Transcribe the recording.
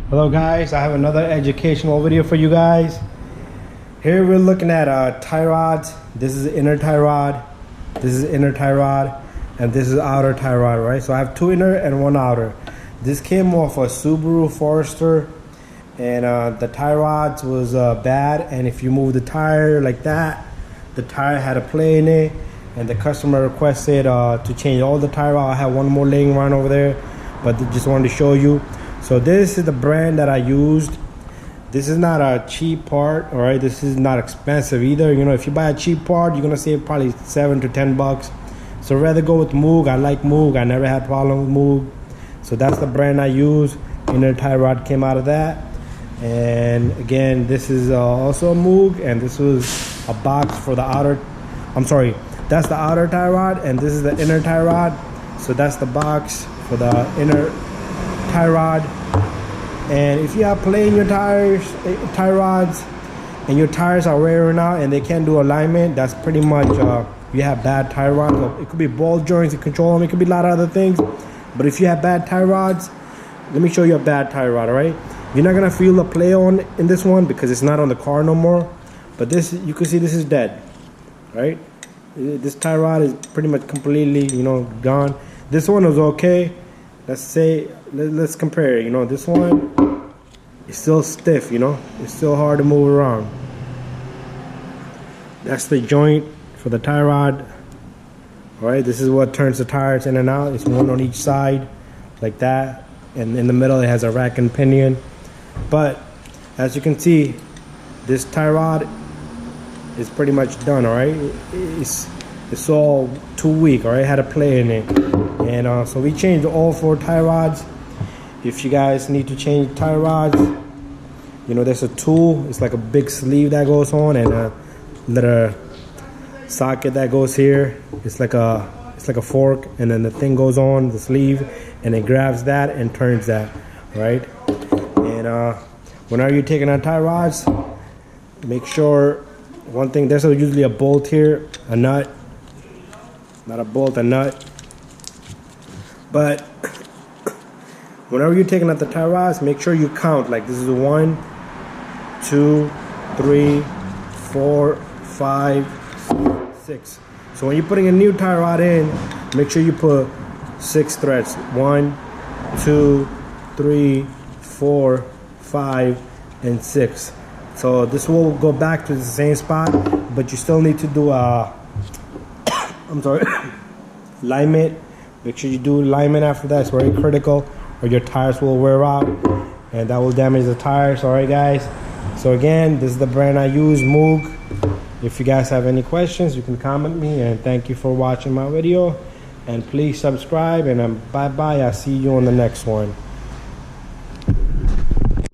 Hello guys, I have another educational video for you guys. Here we're looking at tie rods. This is inner tie rod, this is inner tie rod, and this is outer tie rod, right? So I have two inner and one outer. This came off a Subaru Forester, and the tie rods was bad, and if you move the tire like that, the tire had a play in it, and the customer requested to change all the tire rod. I have one more laying around over there, but just wanted to show you. So this is the brand that I used. This is not a cheap part, all right? This is not expensive either. You know, if you buy a cheap part, you're gonna save probably $7 to $10. So rather go with MOOG. I like MOOG. I never had problem with MOOG. So that's the brand I use. Inner tie rod came out of that. And again, this is also a MOOG, and this was a box for the outer. I'm sorry, that's the outer tie rod, and this is the inner tie rod. So that's the box for the inner tie rod. And if you have play in your tie rods, and your tires are wearing out and they can't do alignment, that's pretty much you have bad tie rods. It could be ball joints and control them, it could be a lot of other things, but if you have bad tie rods, let me show you a bad tie rod. All right, you're not gonna feel the play on in this one because it's not on the car no more, but this, you can see this is dead, right? This tie rod is pretty much completely, you know, gone. This one was okay. Let's say, let's compare, you know, this one is still stiff, you know, it's still hard to move around. That's the joint for the tie rod. All right, this is what turns the tires in and out. It's one on each side like that, and in the middle it has a rack and pinion. But as you can see, this tie rod is pretty much done. All right, it's all too weak. All right, it had a play in it. And so we changed all 4 tie rods. If you guys need to change tie rods, you know, there's a tool. It's like a big sleeve that goes on, and a little socket that goes here. It's like a fork, and then the thing goes on the sleeve, and it grabs that and turns that, right? And whenever you're taking out tie rods, make sure one thing. There's usually a bolt here, a nut, not a bolt, a nut. But whenever you're taking out the tie rods, make sure you count. Like this is 1, 2, 3, 4, 5, 6. So when you're putting a new tie rod in, make sure you put 6 threads. 1, 2, 3, 4, 5, and 6. So this will go back to the same spot, but you still need to do a alignment. Make sure you do alignment after that. It's very critical, or your tires will wear out, and that will damage the tires. All right, guys. So again, this is the brand I use, MOOG. If you guys have any questions, you can comment me. And thank you for watching my video. And please subscribe. And bye bye. I'll see you on the next one.